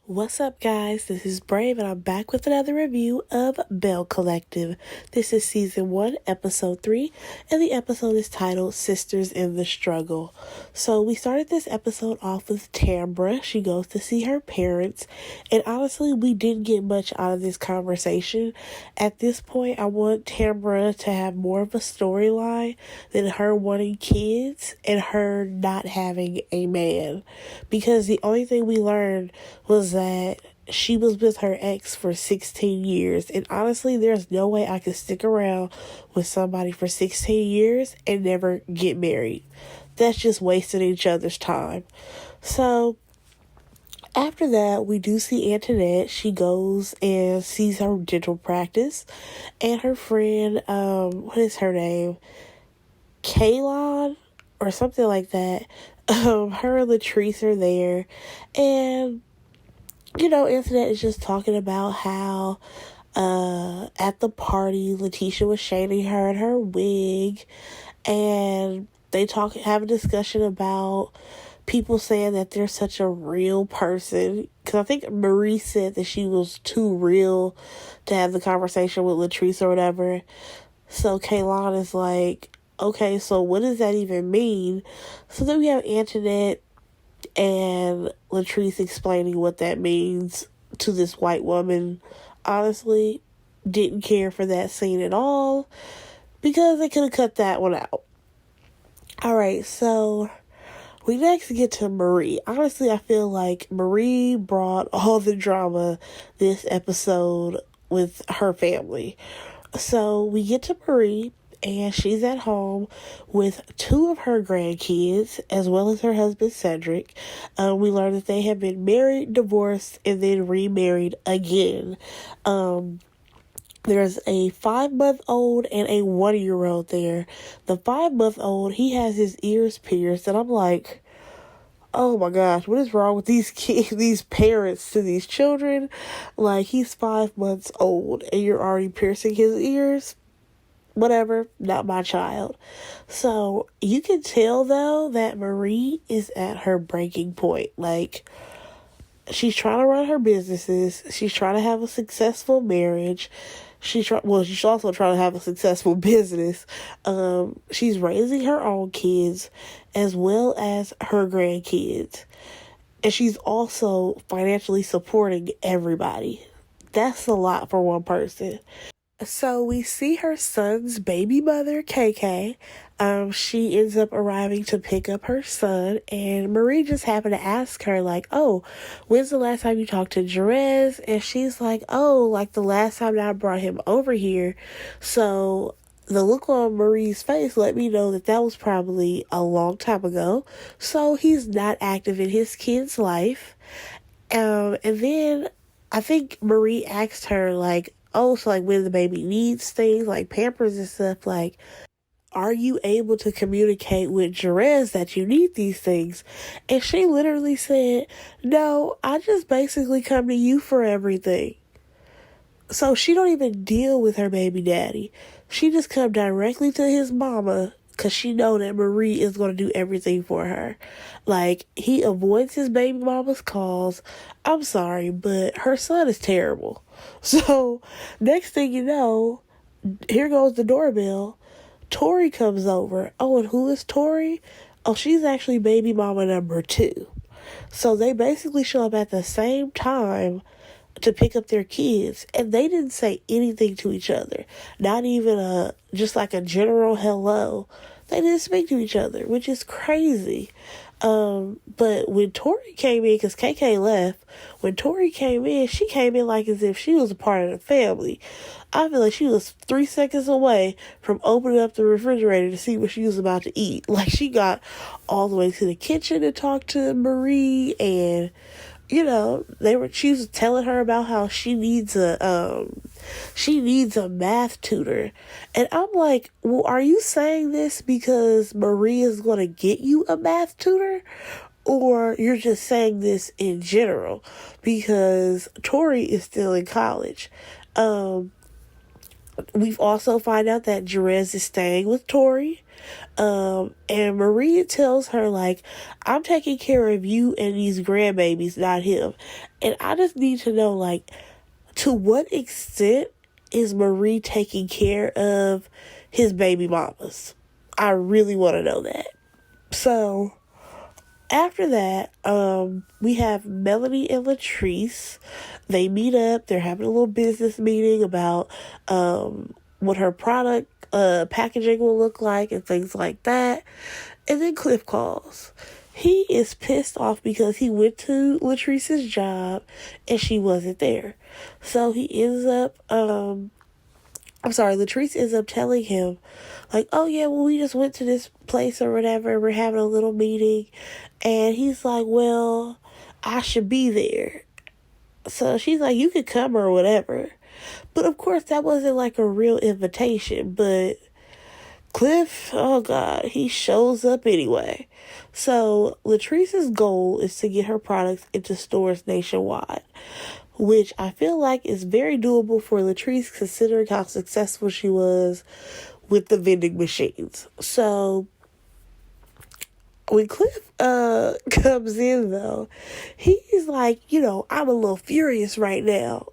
What's up, guys? This is Brave, and I'm back with another review of Belle Collective. This is Season 1, Episode 3, and the episode is titled Sisters in the Struggle. So, we started this episode off with Tambra. She goes to see her parents, and honestly, we didn't get much out of this conversation. At this point, I want Tambra to have more of a storyline than her wanting kids and her not having a man. Because the only thing we learned was that she was with her ex for 16 years. And honestly, there's no way I could stick around with somebody for 16 years and never get married. That's just wasting each other's time. So, after that, we do see Antoinette. She goes and sees her dental practice. And her friend, what is her name? Kaylon? Or something like that. Her and Latrice are there. And Antoinette is just talking about how at the party, Letitia was shaming her and her wig, and they have a discussion about people saying that they're such a real person. Because I think Marie said that she was too real to have the conversation with Latrice or whatever. So Kaylon is like, okay, so what does that even mean? So then we have Antoinette and Latrice explaining what that means to this white woman. Honestly, didn't care for that scene at all because they could have cut that one out. Alright, so we next get to Marie. Honestly, I feel like Marie brought all the drama this episode with her family. So we get to Marie, and she's at home with two of her grandkids, as well as her husband, Cedric. We learn that they have been married, divorced, and then remarried again. There's a 5-month-old and a 1-year-old there. The 5-month-old, he has his ears pierced, and I'm like, oh my gosh, what is wrong with these kids, these parents to these children? Like, he's 5 months old, and you're already piercing his ears? Whatever, not my child. So you can tell though that Marie is at her breaking point. Like, she's trying to run her businesses. She's trying to have a successful marriage. She's also trying to have a successful business. She's raising her own kids as well as her grandkids. And she's also financially supporting everybody. That's a lot for one person. So we see her son's baby mother, KK. She ends up arriving to pick up her son, and Marie just happened to ask her, like, oh, when's the last time you talked to Jerez? And she's like, oh, like the last time that I brought him over here. So the look on Marie's face let me know that was probably a long time ago. So he's not active in his kid's life. And then I think Marie asked her, like, oh, so, like, when the baby needs things, like Pampers and stuff, like, are you able to communicate with Jerez that you need these things? And she literally said, no, I just basically come to you for everything. So she don't even deal with her baby daddy. She just come directly to his mama because she know that Marie is going to do everything for her. Like, he avoids his baby mama's calls. I'm sorry, but her son is terrible. So, next thing you know, here goes the doorbell. Tori comes over. Oh, and who is Tori? Oh, she's actually baby mama number 2. So they basically show up at the same time to pick up their kids, and they didn't say anything to each other. Not even just like a general hello. They didn't speak to each other, which is crazy. But when Tori came in, because KK left, when Tori came in, she came in like as if she was a part of the family. I feel like she was 3 seconds away from opening up the refrigerator to see what she was about to eat. Like, she got all the way to the kitchen to talk to Marie, and she was telling her about how she needs a math tutor. And I'm like, well, are you saying this because Marie is going to get you a math tutor? Or you're just saying this in general? Because Tori is still in college. We've also found out that Jerez is staying with Tori. And Marie tells her, like, I'm taking care of you and these grandbabies, not him. And I just need to know, like, to what extent is Marie taking care of his baby mamas? I really want to know that. So after that, we have Melanie and Latrice. They meet up. They're having a little business meeting about what her product packaging will look like and things like that. And then Cliff calls. He is pissed off because he went to Latrice's job and she wasn't there. So he ends up, Latrice ends up telling him, like, oh yeah, well, we just went to this place or whatever. We're having a little meeting. And he's like, well, I should be there. So she's like, you could come or whatever. But of course, that wasn't like a real invitation. But Cliff, oh God, he shows up anyway. So Latrice's goal is to get her products into stores nationwide, which I feel like is very doable for Latrice considering how successful she was with the vending machines. So when Cliff comes in though, he's like, I'm a little furious right now.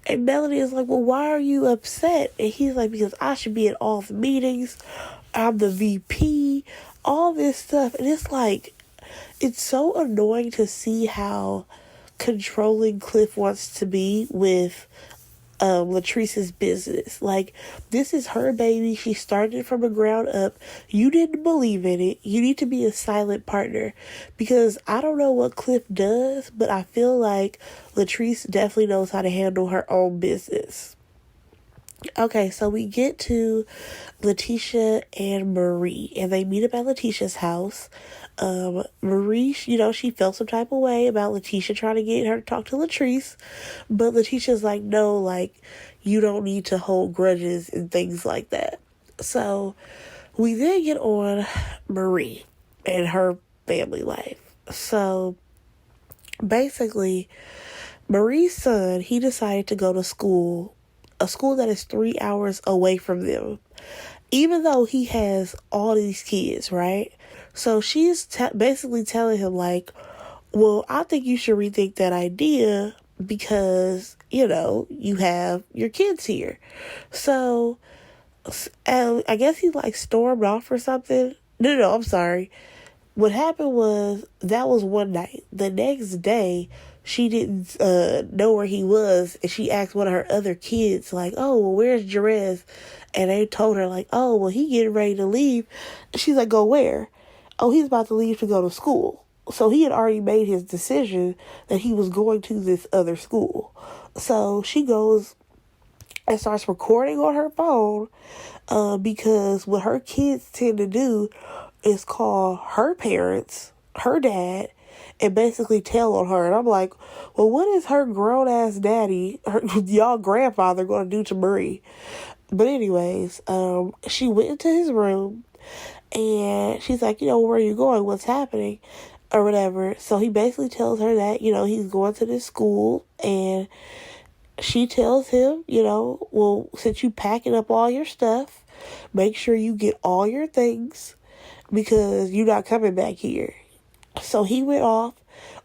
And Melanie is like, well, why are you upset? And he's like, because I should be at all the meetings. I'm the VP, all this stuff. And it's like, it's so annoying to see how controlling Cliff wants to be with Latrice's business. Like, this is her baby. She started from the ground up. You didn't believe in it. You need to be a silent partner, because I don't know what Cliff does, but I feel like Latrice definitely knows how to handle her own business. Okay, so we get to Letitia and Marie, and they meet up at Letitia's house. Marie, she felt some type of way about Letitia trying to get her to talk to Latrice, but Letitia's like, no, like, you don't need to hold grudges and things like that. So we then get on Marie and her family life. So basically, Marie's son, he decided to go to school, a school that is 3 hours away from them, even though he has all these kids, right? So she's basically telling him, like, well, I think you should rethink that idea because, you have your kids here. So, I guess he, like, stormed off or something. No, I'm sorry. What happened was, that was one night. The next day, she didn't know where he was, and she asked one of her other kids, like, oh, well, where's Jerez? And they told her, like, oh, well, he getting ready to leave. She's like, go where? Oh, he's about to leave to go to school. So he had already made his decision that he was going to this other school. So she goes and starts recording on her phone, because what her kids tend to do is call her parents, her dad, and basically tell on her. And I'm like, well, what is her grown-ass daddy, y'all grandfather, going to do to Marie? But anyways, she went into his room, and she's like, where are you going? What's happening? Or whatever. So he basically tells her that, he's going to this school, and she tells him, well, since you packing up all your stuff, make sure you get all your things, because you're not coming back here. So he went off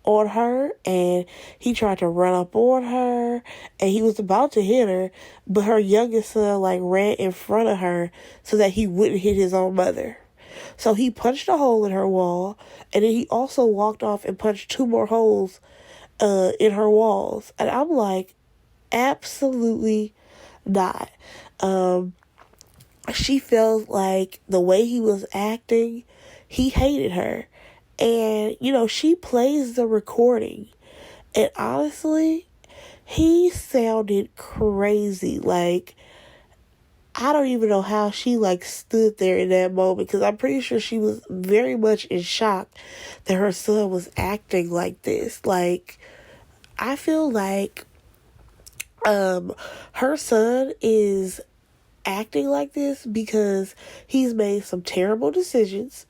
on her, and he tried to run up on her, and he was about to hit her, but her youngest son, like, ran in front of her so that he wouldn't hit his own mother. So he punched a hole in her wall, and then he also walked off and punched 2 more holes in her walls. And I'm like, absolutely not. She felt like the way he was acting, he hated her. And, she plays the recording. And honestly, he sounded crazy. Like, I don't even know how she, like, stood there in that moment, because I'm pretty sure she was very much in shock that her son was acting like this. Like, I feel like her son is acting like this because he's made some terrible decisions.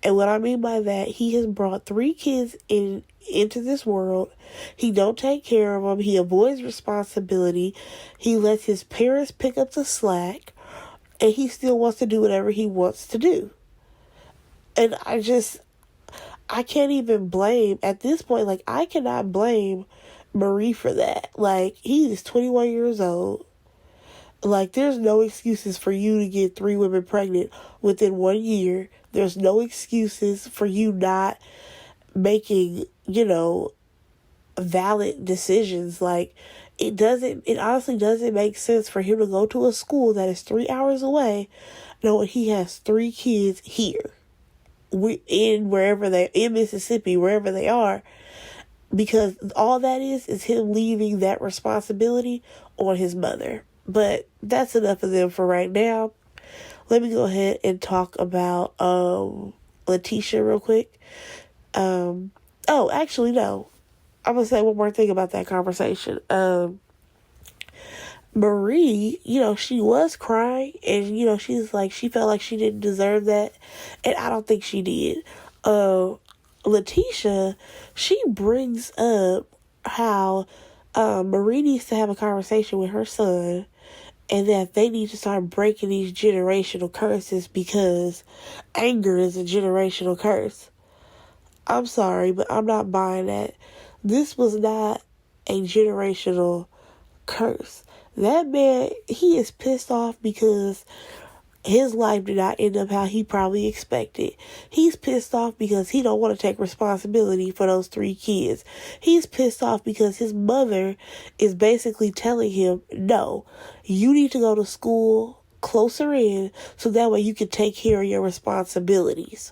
And what I mean by that, he has brought 3 kids into this world. He don't take care of them. He avoids responsibility. He lets his parents pick up the slack. and he still wants to do whatever he wants to do. And I can't even blame, at this point, like, I cannot blame Marie for that. Like, he is 21 years old. Like, there's no excuses for you to get 3 women pregnant within 1 year. There's no excuses for you not making, valid decisions. Like, it honestly doesn't make sense for him to go to a school that is 3 hours away, knowing he has 3 kids here. In Mississippi, wherever they are, because all that is him leaving that responsibility on his mother. But that's enough of them for right now. Let me go ahead and talk about Letitia real quick. Oh, actually, no. I'm going to say one more thing about that conversation. Marie, she was crying, and, she's like, she felt like she didn't deserve that, and I don't think she did. Letitia, she brings up how Marie needs to have a conversation with her son, and that they need to start breaking these generational curses, because anger is a generational curse. I'm sorry, but I'm not buying that. This was not a generational curse. That man, he is pissed off because his life did not end up how he probably expected. He's pissed off because he don't want to take responsibility for those 3 kids. He's pissed off because his mother is basically telling him, no, you need to go to school closer in so that way you can take care of your responsibilities.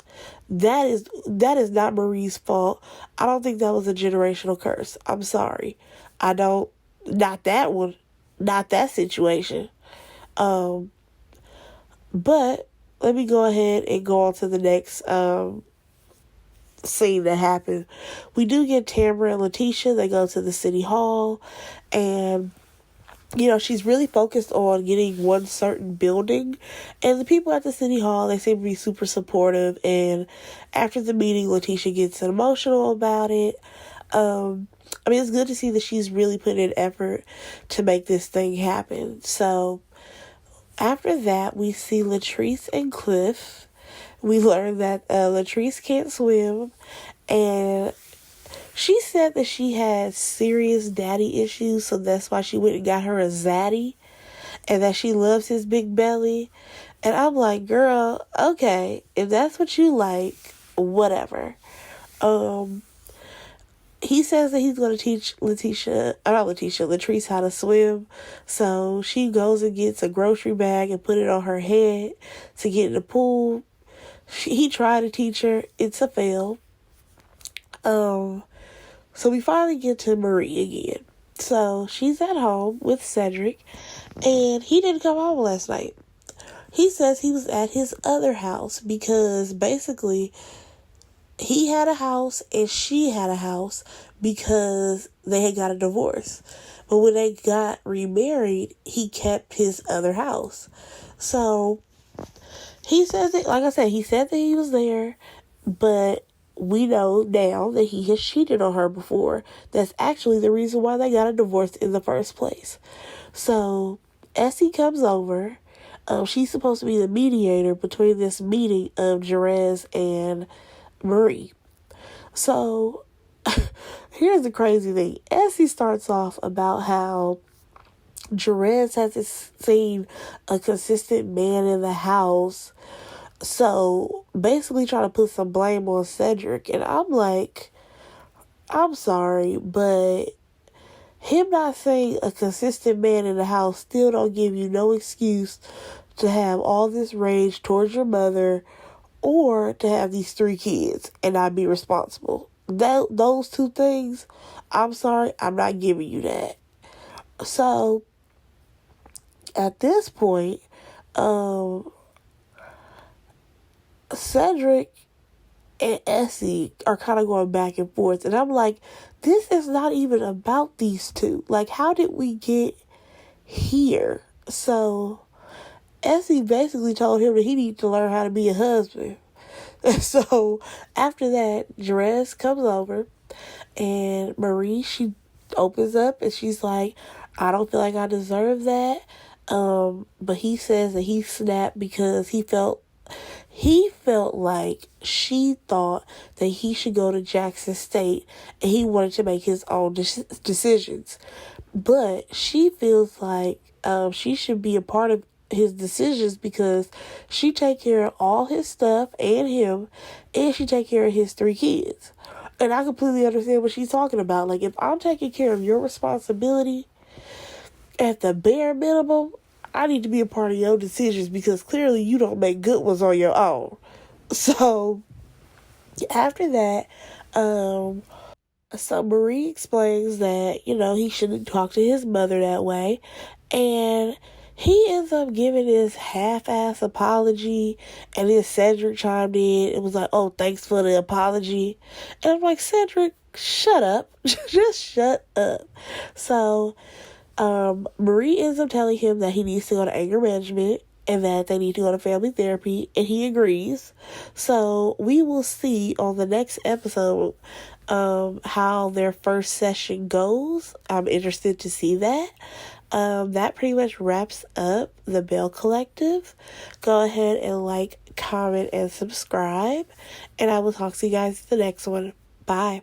That is not Marie's fault. I don't think that was a generational curse. I'm sorry. Not that one. Not that situation. But let me go ahead and go on to the next scene that happened. We do get Tamara and Letitia. They go to the city hall, and she's really focused on getting one certain building, and the people at the city hall, they seem to be super supportive. And after the meeting, Letitia gets emotional about it. It's good to see that she's really putting in effort to make this thing happen. So after that, we see Latrice and Cliff. We learn that Latrice can't swim, and she said that she had serious daddy issues, so that's why she went and got her a zaddy, and that she loves his big belly. And I'm like, girl, okay, if that's what you like, whatever. He says that he's going to teach Latrice how to swim. So she goes and gets a grocery bag and put it on her head to get in the pool. He tried to teach her. It's a fail. So we finally get to Marie again. So she's at home with Cedric, and he didn't come home last night. He says he was at his other house because basically he had a house and she had a house because they had got a divorce. But when they got remarried, he kept his other house. So he says that, like I said, he said that he was there, but we know now that he has cheated on her before. That's actually the reason why they got a divorce in the first place. So Essie comes over. She's supposed to be the mediator between this meeting of Jerez and Marie. So here's the crazy thing. Essie starts off about how Jerez hasn't seen a consistent man in the house. So basically trying to put some blame on Cedric. And I'm like, I'm sorry, but him not saying a consistent man in the house still don't give you no excuse to have all this rage towards your mother, or to have these 3 kids and not be responsible. Those 2 things, I'm sorry, I'm not giving you that. So at this point, Cedric and Essie are kind of going back and forth, and I'm like, this is not even about these 2. Like, how did we get here? So Essie basically told him that he needs to learn how to be a husband. So after that, Jerez comes over, and Marie, she opens up and she's like, I don't feel like I deserve that. But he says that he snapped because he felt like she thought that he should go to Jackson State and he wanted to make his own decisions. But she feels like she should be a part of his decisions because she take care of all his stuff and him, and she take care of his 3 kids. And I completely understand what she's talking about. Like, if I'm taking care of your responsibility at the bare minimum, I need to be a part of your decisions because clearly you don't make good ones on your own. So, after that, so Marie explains that, he shouldn't talk to his mother that way. And he ends up giving his half-ass apology. And then Cedric chimed in and was like, oh, thanks for the apology. And I'm like, Cedric, shut up. Just shut up. So, Marie ends up telling him that he needs to go to anger management and that they need to go to family therapy, and he agrees. So we will see on the next episode how their first session goes. I'm interested to see that. That pretty much wraps up the Belle Collective. Go ahead and like, comment, and subscribe, and I will talk to you guys in the next one. Bye.